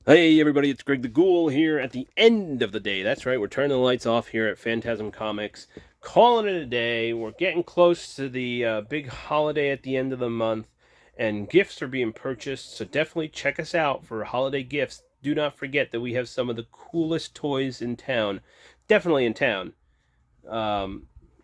Hey everybody, it's Greg the Ghoul here at the end of the day. That's right, we're turning the lights off here at Phantasm Comics. Calling it a day. We're getting close to the big holiday at the end of the month, and gifts are being purchased, so definitely check us out for holiday gifts. Do not forget that we have some of the coolest toys in town. Definitely in town. Um,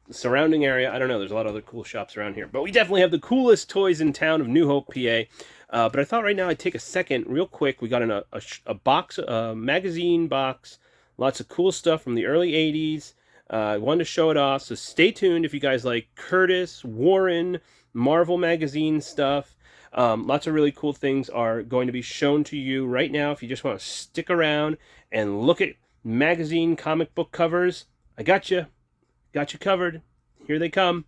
Surrounding area, I don't know. There's a lot of other cool shops around here, but we definitely have the coolest toys in town of New Hope, PA. But I thought right now I'd take a second, real quick. We got in a box, a magazine box, lots of cool stuff from the early '80s. I wanted to show it off, so stay tuned if you guys like Curtis, Warren, Marvel magazine stuff. Lots of really cool things are going to be shown to you right now. If you just want to stick around and look at magazine comic book covers, I got you. Got you covered. Here they come.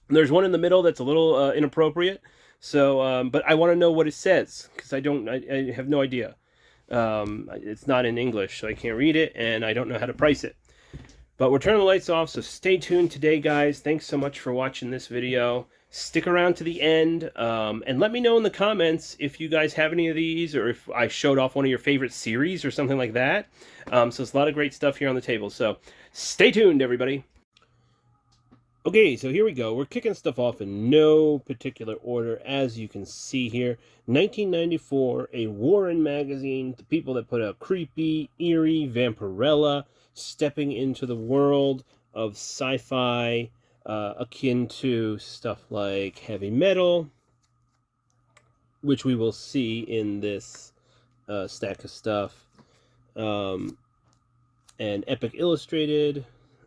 There's one in the middle that's a little inappropriate. So, but I want to know what it says because I have no idea. It's not in English, so I can't read it, and I don't know how to price it. But we're turning the lights off, so stay tuned today, guys. Thanks so much for watching this video. Stick around to the end, and let me know in the comments if you guys have any of these, or if I showed off one of your favorite series or something like that. So it's a lot of great stuff here on the table. So stay tuned, everybody. Okay, so here we go. We're kicking stuff off in no particular order, as you can see here. 1994, a Warren magazine, the people that put out creepy, eerie Vampirella, stepping into the world of sci-fi, akin to stuff like heavy metal, which we will see in this stack of stuff, um, and Epic Illustrated,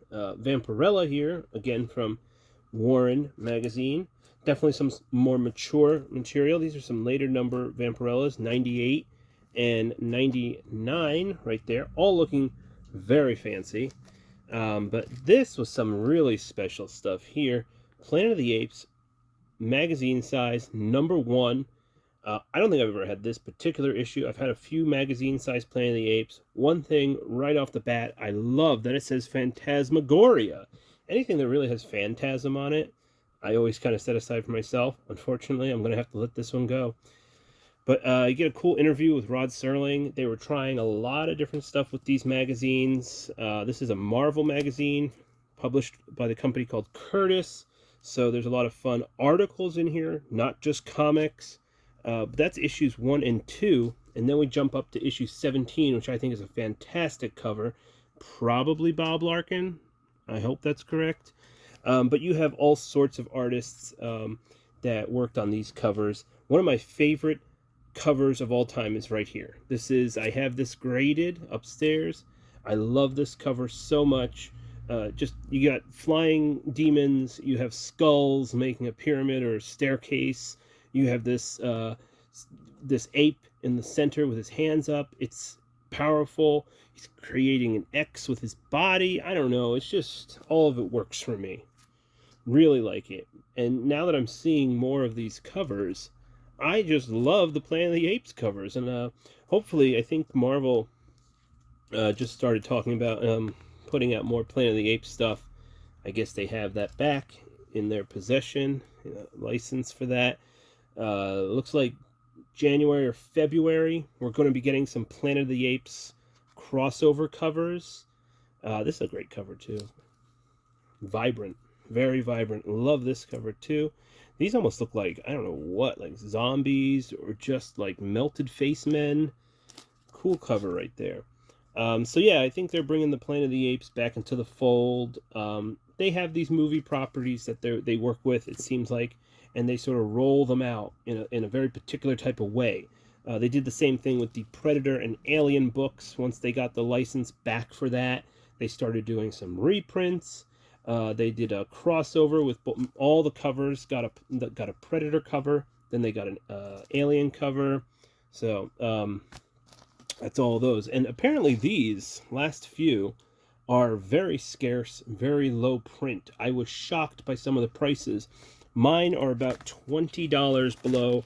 Vampirella here, again from Warren magazine. Definitely some more mature material. These are some later number Vampirellas, 98 and 99 right there, all looking very fancy. But this was some really special stuff here. Planet of the Apes, magazine size, #1. I don't think I've ever had this particular issue. I've had a few magazine-sized Planet of the Apes. One thing right off the bat, I love that it says Phantasmagoria. Anything that really has Phantasm on it, I always kind of set aside for myself. Unfortunately, I'm going to have to let this one go. But you get a cool interview with Rod Serling. They were trying a lot of different stuff with these magazines. This is a Marvel magazine published by the company called Curtis. So there's a lot of fun articles in here, not just comics. But that's issues 1 and 2, and then we jump up to issue 17, which I think is a fantastic cover. Probably Bob Larkin. I hope that's correct. But you have all sorts of artists that worked on these covers. One of my favorite covers of all time is right here. I have this graded upstairs. I love this cover so much. Just you got flying demons, you have skulls making a pyramid or a staircase. You have this ape in the center with his hands up. It's powerful. He's creating an X with his body. I don't know. It's just all of it works for me. Really like it. And now that I'm seeing more of these covers, I just love the Planet of the Apes covers. And hopefully, I think Marvel just started talking about putting out more Planet of the Apes stuff. I guess they have that back in their possession, license for that. Looks like January or February, we're going to be getting some Planet of the Apes crossover covers. This is a great cover, too. Vibrant. Very vibrant. Love this cover, too. These almost look like, I don't know what, like zombies or just like melted face men. Cool cover right there. So yeah, I think they're bringing the Planet of the Apes back into the fold. They have these movie properties that they work with, it seems like, and they sort of roll them out in a very particular type of way. They did the same thing with the Predator and Alien books. Once they got the license back for that, they started doing some reprints. They did a crossover with all the covers. Got a Predator cover, then they got an Alien cover. So that's all those. And apparently these last few are very scarce, very low print. I was shocked by some of the prices. Mine are about $20 below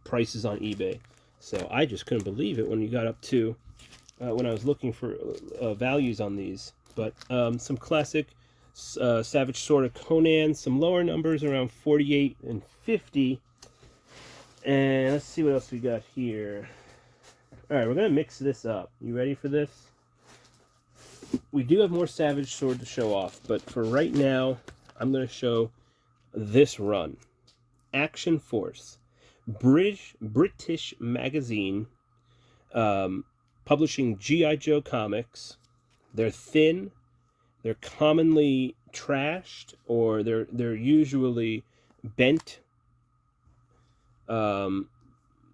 prices on eBay. So I just couldn't believe it when you got up to, when I was looking for values on these. But some classic Savage Sword of Conan, some lower numbers around 48 and 50. And let's see what else we got here. All right, we're going to mix this up. You ready for this? We do have more Savage Sword to show off, but for right now, I'm going to show this run. Action Force. British magazine, publishing G.I. Joe comics. They're thin. They're commonly trashed, or they're usually bent.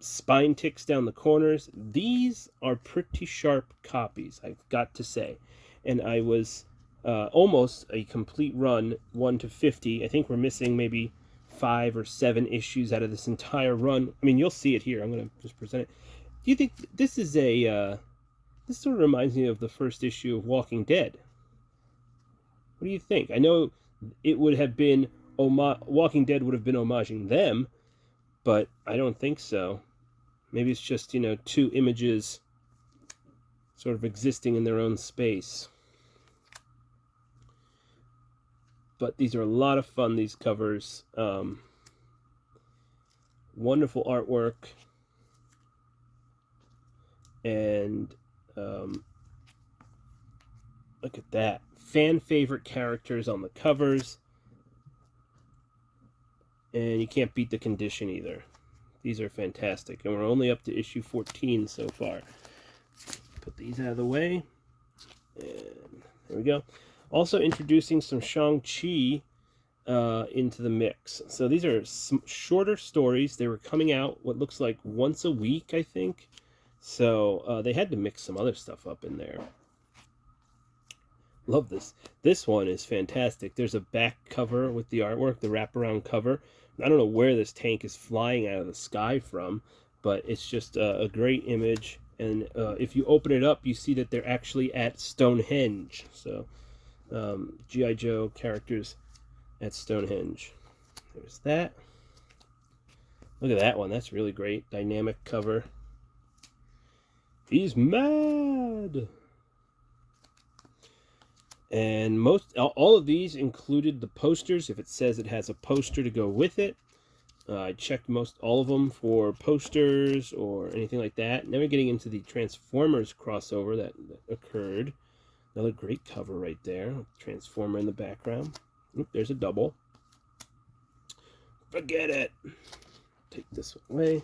Spine ticks down the corners. These are pretty sharp copies, I've got to say. And I was almost a complete run, 1 to 50. I think we're missing maybe 5 or 7 issues out of this entire run. I mean, you'll see it here. I'm going to just present it. Do you think this is this sort of reminds me of the first issue of Walking Dead? What do you think? I know it would have been, Walking Dead would have been homaging them, but I don't think so. Maybe it's just, two images sort of existing in their own space. But these are a lot of fun, these covers. Wonderful artwork. And look at that. Fan favorite characters on the covers. And you can't beat the condition either. These are fantastic. And we're only up to issue 14 so far. Put these out of the way. And there we go. Also introducing some Shang-Chi into the mix. So these are some shorter stories. They were coming out what looks like once a week, I think. So they had to mix some other stuff up in there. Love this. This one is fantastic. There's a back cover with the artwork, the wraparound cover. I don't know where this tank is flying out of the sky from, but it's just a great image. And if you open it up, you see that they're actually at Stonehenge. So G.I. Joe characters at Stonehenge. There's that. Look at that one. That's really great. Dynamic cover. He's mad. And all of these included the posters. If it says it has a poster to go with it, I checked all of them for posters or anything like that. Now we're getting into the Transformers crossover that occurred. Another great cover right there. Transformer in the background. Oop, there's a double. Forget it. Take this away.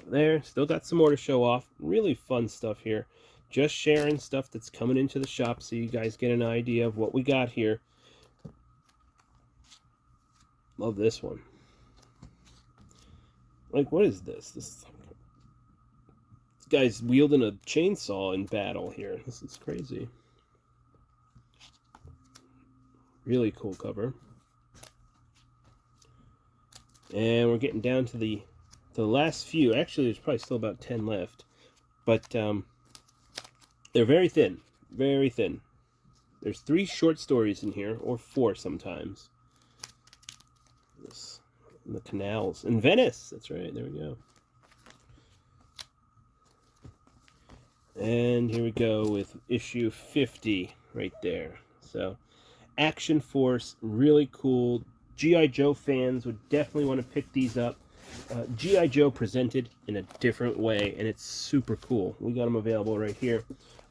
There. Still got some more to show off. Really fun stuff here. Just sharing stuff that's coming into the shop so you guys get an idea of what we got here. Love this one. Like, what is this? This guy's wielding a chainsaw in battle here. This is crazy. Really cool cover. And we're getting down to the last few. Actually, there's probably still about 10 left. But they're very thin. Very thin. There's 3 short stories in here, or 4 sometimes. This, the canals. In Venice! That's right, there we go. And here we go with issue 50 right there. So, Action Force, really cool. G.I. Joe fans would definitely want to pick these up. G.I. Joe presented in a different way, and it's super cool. We got them available right here.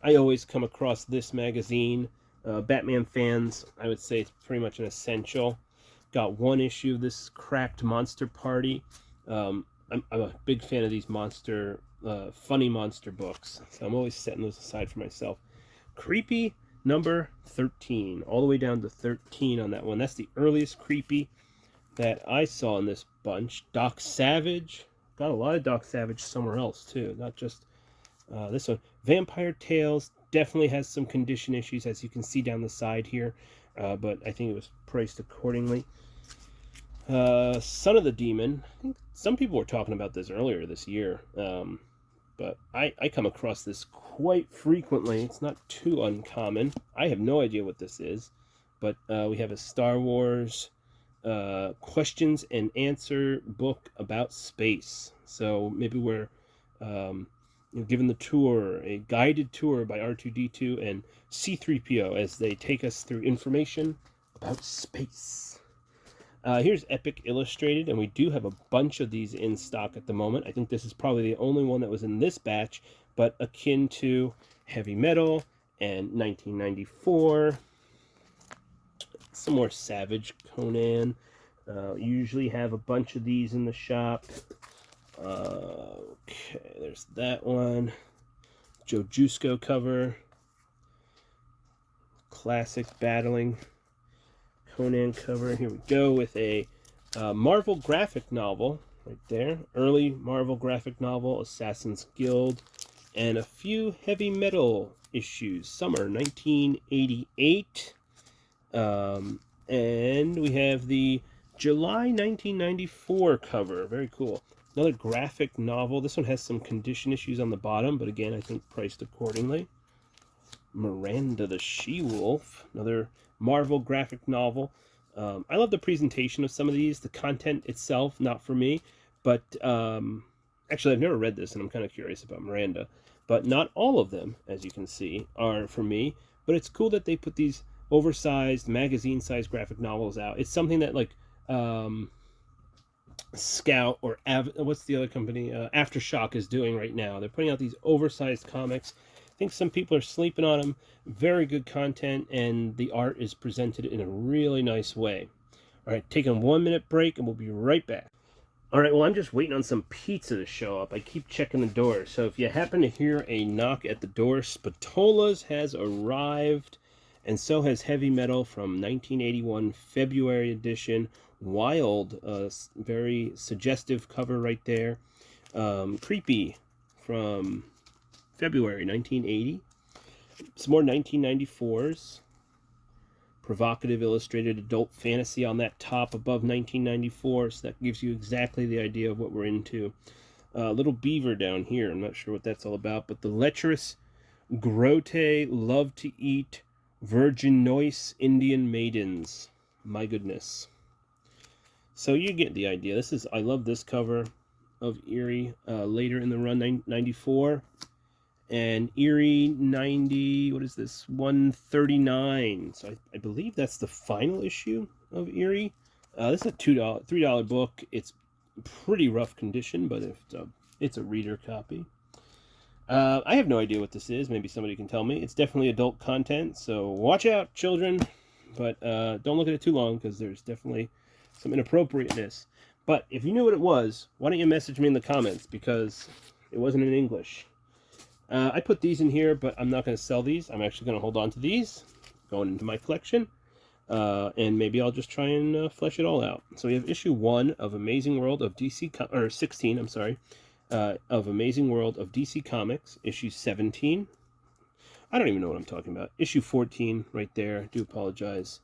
I always come across this magazine. Batman fans, I would say it's pretty much an essential. Got 1 issue of this Cracked Monster Party. I'm a big fan of these funny monster books, so I'm always setting those aside for myself. Creepy number 13, all the way down to 13 on that one. That's the earliest Creepy that I saw in this bunch. Doc Savage. Got a lot of Doc Savage somewhere else, too. Not just this one. Vampire Tales definitely has some condition issues, as you can see down the side here. But I think it was priced accordingly. Son of the Demon. I think some people were talking about this earlier this year. But I come across this quite frequently. It's not too uncommon. I have no idea what this is. But we have a Star Wars questions and answer book about space. So maybe we're given the tour, a guided tour by R2-D2 and C-3PO as they take us through information about space. Here's Epic Illustrated, and we do have a bunch of these in stock at the moment. I think this is probably the only one that was in this batch, but akin to Heavy Metal and 1994. Some more Savage Conan. Usually have a bunch of these in the shop. Okay, there's that one. Joe Jusko cover. Classic Battling Conan cover. Here we go with a Marvel graphic novel right there. Early Marvel graphic novel, Assassin's Guild, and a few Heavy Metal issues. Summer 1988. And we have the July 1994 cover. Very cool. Another graphic novel. This one has some condition issues on the bottom, but again, I think priced accordingly. Miranda the She-Wolf. Another Marvel graphic novel. I love the presentation of some of these. The content itself, not for me. But actually, I've never read this, and I'm kind of curious about Miranda. But not all of them, as you can see, are for me. But it's cool that they put these oversized magazine-sized graphic novels out. It's something that like Scout or what's the other company? Aftershock is doing right now. They're putting out these oversized comics. I think some people are sleeping on them. Very good content, and the art is presented in a really nice way. All right, taking a 1-minute break, and we'll be right back. All right, well, I'm just waiting on some pizza to show up. I keep checking the door, so if you happen to hear a knock at the door, Spatola's has arrived, and so has Heavy Metal from 1981 February edition. Wild, very suggestive cover right there. Creepy from February 1980. Some more 1994s. Provocative illustrated adult fantasy on that top above 1994, so that gives you exactly the idea of what we're into. Little beaver down here, I'm not sure what that's all about, but the lecherous Grote love to eat virginois Indian maidens. My goodness. So you get the idea. I love this cover of Eerie later in the run, 94. And Eerie 90, what is this? 139. So I believe that's the final issue of Eerie. This is a $3 book. It's pretty rough condition, but it's a reader copy. I have no idea what this is. Maybe somebody can tell me. It's definitely adult content, so watch out, children. But don't look at it too long, because there's definitely some inappropriateness. But if you knew what it was, why don't you message me in the comments, because it wasn't in English. I put these in here, but I'm not going to sell these. I'm actually going to hold on to these, going into my collection. And maybe I'll just try and flesh it all out. So we have issue 1 of Amazing World of DC, or 16, I'm sorry, of Amazing World of DC Comics, issue 17. I don't even know what I'm talking about. Issue 14 right there. I do apologize.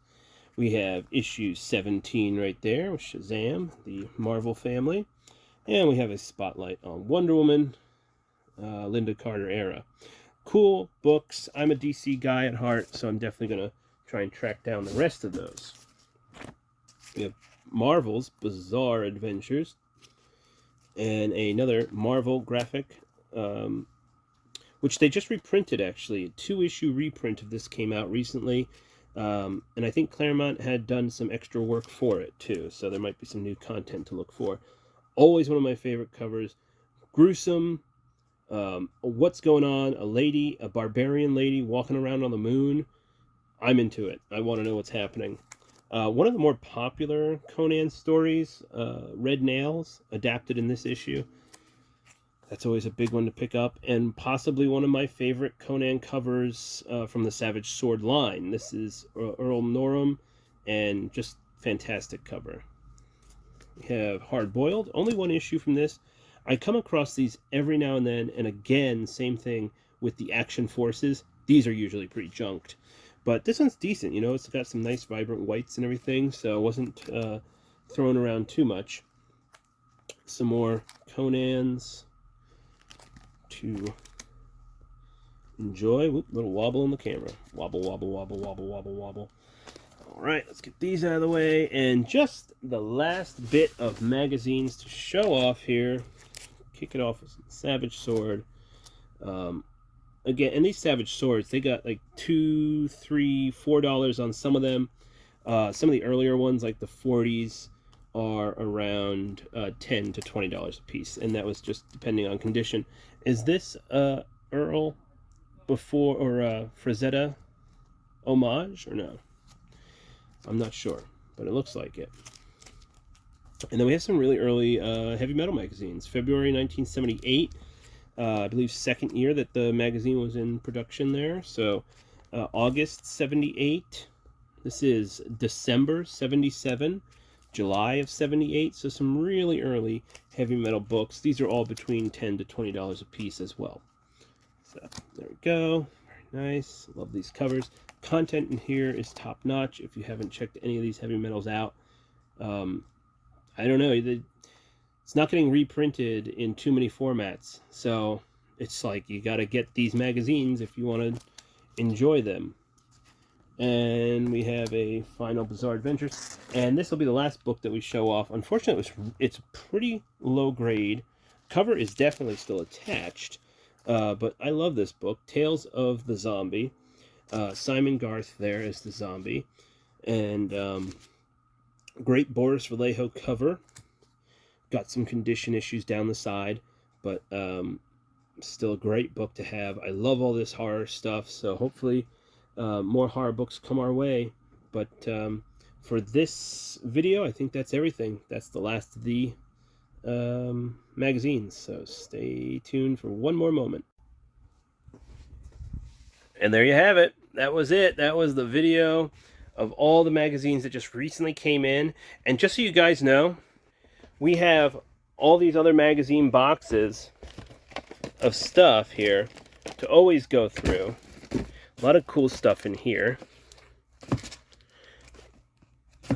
We have issue 17 right there with Shazam, the Marvel family. And we have a spotlight on Wonder Woman, Linda Carter era. Cool books. I'm a DC guy at heart, so I'm definitely going to try and track down the rest of those. We have Marvel's Bizarre Adventures, and another Marvel graphic, which they just reprinted, actually. A 2-issue reprint of this came out recently, and I think Claremont had done some extra work for it, too, so there might be some new content to look for. Always one of my favorite covers. Gruesome. What's going on? A barbarian lady walking around on the moon. I'm into it. I want to know what's happening. One of the more popular Conan stories, Red Nails, adapted in this issue. That's always a big one to pick up, and possibly one of my favorite Conan covers from the Savage Sword line. This is Earl Norham, and just fantastic cover. We have Hard Boiled, only one issue from this. I come across these every now and then, and again, same thing with the Action Forces. These are usually pretty junked. But this one's decent, you know, it's got some nice vibrant whites and everything, so it wasn't thrown around too much. Some more Conans to enjoy. Whoop, little wobble in the camera. Wobble, wobble, wobble, wobble, wobble, wobble. Alright, let's get these out of the way. And just the last bit of magazines to show off here. Kick it off with some Savage Sword. Again, and these Savage Swords, they got like $2, $3, $4 on some of them. Some of the earlier ones, like the 40s, are around $10 to $20 a piece, and that was just depending on condition. Is this Earl before or Frazetta homage or no? I'm not sure, but it looks like it. And then we have some really early heavy metal magazines. February 1978, I believe second year that the magazine was in production there. So August 78. This is December 77. July of 78. So some really early heavy metal books. These are all between $10 to $20 a piece as well. So there we go. Very nice. Love these covers. Content in here is top notch. If you haven't checked any of these heavy metals out, I don't know. It's not getting reprinted in too many formats. So it's like you got to get these magazines if you want to enjoy them. And we have a final Bizarre Adventures. And this will be the last book that we show off. Unfortunately, it's pretty low grade. Cover is definitely still attached. But I love this book. Tales of the Zombie. Simon Garth there is the zombie. And great Boris Vallejo cover. Got some condition issues down the side. But still a great book to have. I love all this horror stuff. So hopefully more horror books come our way. But for this video, I think that's everything. That's the last of the magazines. So stay tuned for one more moment. And there you have it. That was it. That was the video of all the magazines that just recently came in. And just so you guys know, we have all these other magazine boxes of stuff here to always go through. A lot of cool stuff in here.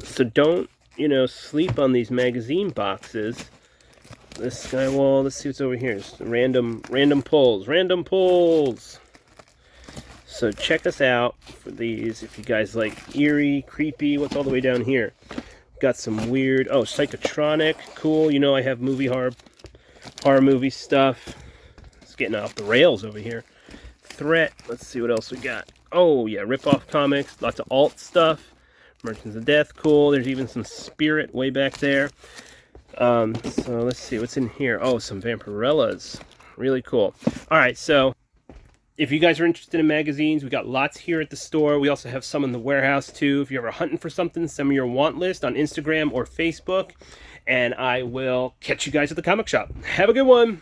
So don't, sleep on these magazine boxes. This guy, well, let's see what's over here. It's random pulls. So check us out for these if you guys like eerie, creepy. What's all the way down here? Got some weird, psychotronic, cool. I have horror movie stuff. It's getting off the rails over here. Threat. Let's see what else we got. Oh yeah, rip-off comics. Lots of alt stuff. Merchants of Death, cool. There's even some Spirit way back there. So let's see what's in here. Oh, some Vampirellas. Really cool. All right, so if you guys are interested in magazines, we got lots here at the store. We also have some in the warehouse too. If you're ever hunting for something, send me your want list on Instagram or Facebook, and I will catch you guys at the comic shop. Have a good one.